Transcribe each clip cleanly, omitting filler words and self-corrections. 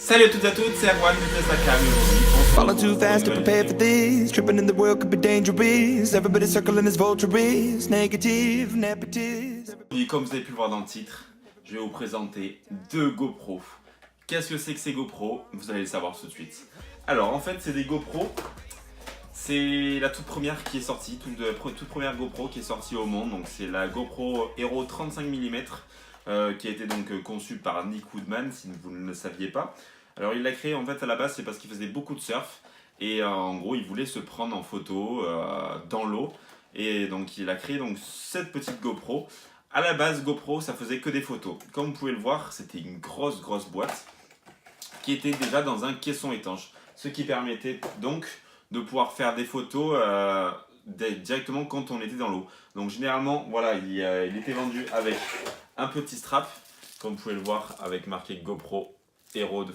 Salut à toutes et à toutes, c'est Erwan de Tesla Cam et aujourd'hui Falling too fast to prepare for this. Tripping in the world could be dangerous. Everybody circling as vultures. Negative, nepotist. comme vous avez pu le voir dans le titre, je vais vous présenter deux GoPro. Qu'est-ce que c'est que ces GoPro? Vous allez le savoir tout de suite. Alors en fait c'est des GoPro, c'est la toute première qui est sortie, toute première GoPro qui est sortie au monde. Donc c'est la GoPro Hero 35 mm qui a été donc conçue par Nick Woodman, si vous ne le saviez pas. Alors il l'a créé en fait à la base, c'est parce qu'il faisait beaucoup de surf et en gros il voulait se prendre en photo dans l'eau, et donc il a créé donc cette petite GoPro. À la base GoPro ça faisait que des photos, comme vous pouvez le voir c'était une grosse boîte qui était déjà dans un caisson étanche, ce qui permettait donc de pouvoir faire des photos directement quand on était dans l'eau. Donc généralement voilà, il était vendu avec un petit strap, comme vous pouvez le voir, avec marqué GoPro Hero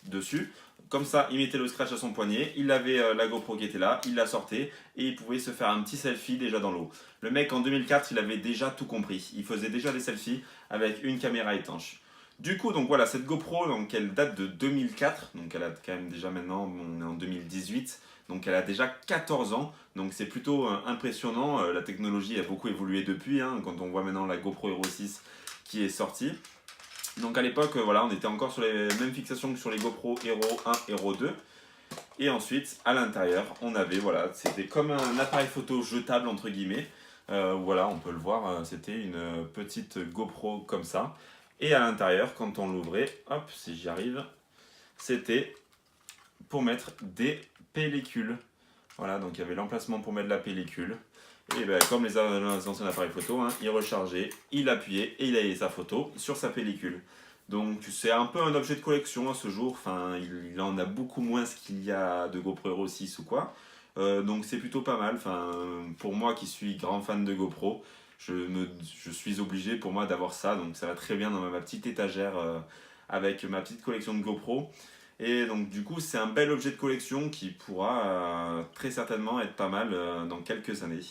dessus. Comme ça, il mettait le scratch à son poignet, il avait la GoPro qui était là, il la sortait et il pouvait se faire un petit selfie déjà dans l'eau. Le mec en 2004, il avait déjà tout compris. Il faisait déjà des selfies avec une caméra étanche. Du coup, donc voilà, cette GoPro, donc elle date de 2004, donc elle a quand même déjà maintenant, on est en 2018, donc elle a déjà 14 ans, donc c'est plutôt impressionnant. La technologie a beaucoup évolué depuis, hein, quand on voit maintenant la GoPro Hero 6 qui est sortie. Donc à l'époque, voilà, on était encore sur les mêmes fixations que sur les GoPro Hero 1, Hero 2. Et ensuite, à l'intérieur, on avait, voilà, c'était comme un appareil photo jetable entre guillemets. Voilà, on peut le voir, c'était une petite GoPro comme ça. Et à l'intérieur, quand on l'ouvrait, hop, si j'y arrive, c'était pour mettre des pellicules. Voilà, donc il y avait l'emplacement pour mettre la pellicule. Et bien, comme les anciens appareils photo, hein, il rechargeait, il appuyait et il avait sa photo sur sa pellicule. Donc c'est un peu un objet de collection à ce jour. Enfin, il en a beaucoup moins qu'il y a de GoPro Hero 6 ou quoi. Donc c'est plutôt pas mal. Enfin, pour moi qui suis grand fan de GoPro, je suis obligé pour moi d'avoir ça. Donc ça va très bien dans ma petite étagère avec ma petite collection de GoPro. Et donc du coup c'est un bel objet de collection qui pourra très certainement être pas mal dans quelques années.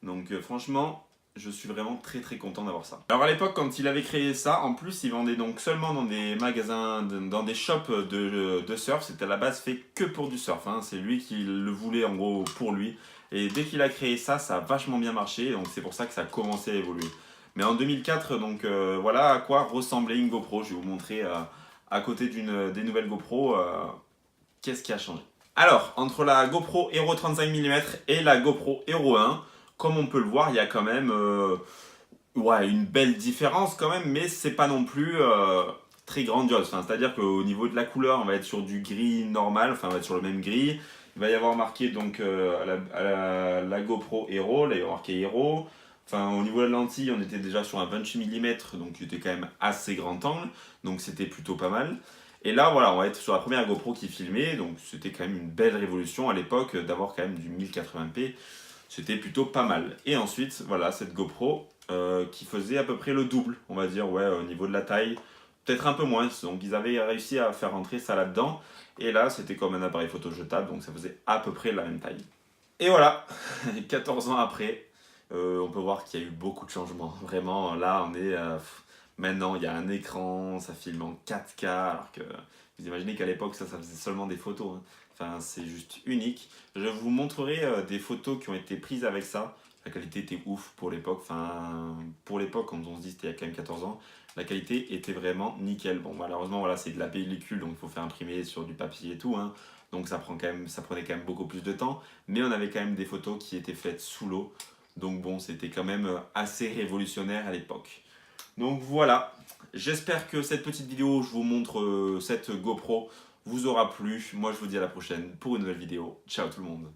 Donc franchement je suis vraiment très content d'avoir ça. Alors à l'époque quand il avait créé ça, en plus il vendait donc seulement dans des magasins, dans des shops de surf. C'était à la base fait que pour du surf, hein. C'est lui qui le voulait en gros pour lui. Et dès qu'il a créé ça, ça a vachement bien marché, donc c'est pour ça que ça a commencé à évoluer. Mais en 2004, donc voilà à quoi ressemblait une GoPro. Je vais vous montrer à côté des nouvelles GoPro, qu'est-ce qui a changé. Alors, entre la GoPro Hero 35 mm et la GoPro Hero 1, comme on peut le voir, il y a quand même ouais, une belle différence quand même, mais c'est pas non plus très grandiose. Enfin, c'est-à-dire qu'au niveau de la couleur, on va être sur du gris normal, enfin on va être sur le même gris. Il va y avoir marqué donc la GoPro Hero, là il y a marqué Hero. Enfin, au niveau de la lentille, on était déjà sur un 28 mm, donc il était quand même assez grand angle, donc c'était plutôt pas mal. Et là, voilà, on va être sur la première GoPro qui filmait, donc c'était quand même une belle révolution à l'époque d'avoir quand même du 1080p, c'était plutôt pas mal. Et ensuite, voilà, cette GoPro qui faisait à peu près le double, on va dire, ouais, au niveau de la taille, peut-être un peu moins, donc ils avaient réussi à faire rentrer ça là-dedans, et là, c'était comme un appareil photo jetable, donc ça faisait à peu près la même taille. Et voilà, 14 ans après, on peut voir qu'il y a eu beaucoup de changements. Vraiment, là, on est... maintenant, il y a un écran, ça filme en 4K, alors que vous imaginez qu'à l'époque, ça faisait seulement des photos, hein. Enfin, c'est juste unique. Je vous montrerai des photos qui ont été prises avec ça. La qualité était ouf pour l'époque. Enfin, pour l'époque, quand on se dit c'était il y a quand même 14 ans, la qualité était vraiment nickel. Bon, malheureusement, voilà, c'est de la pellicule, donc il faut faire imprimer sur du papier et tout, hein. Donc ça prenait quand même beaucoup plus de temps. Mais on avait quand même des photos qui étaient faites sous l'eau. Donc bon, c'était quand même assez révolutionnaire à l'époque. Donc voilà, j'espère que cette petite vidéo, je vous montre cette GoPro, vous aura plu. Moi je vous dis à la prochaine pour une nouvelle vidéo. Ciao tout le monde.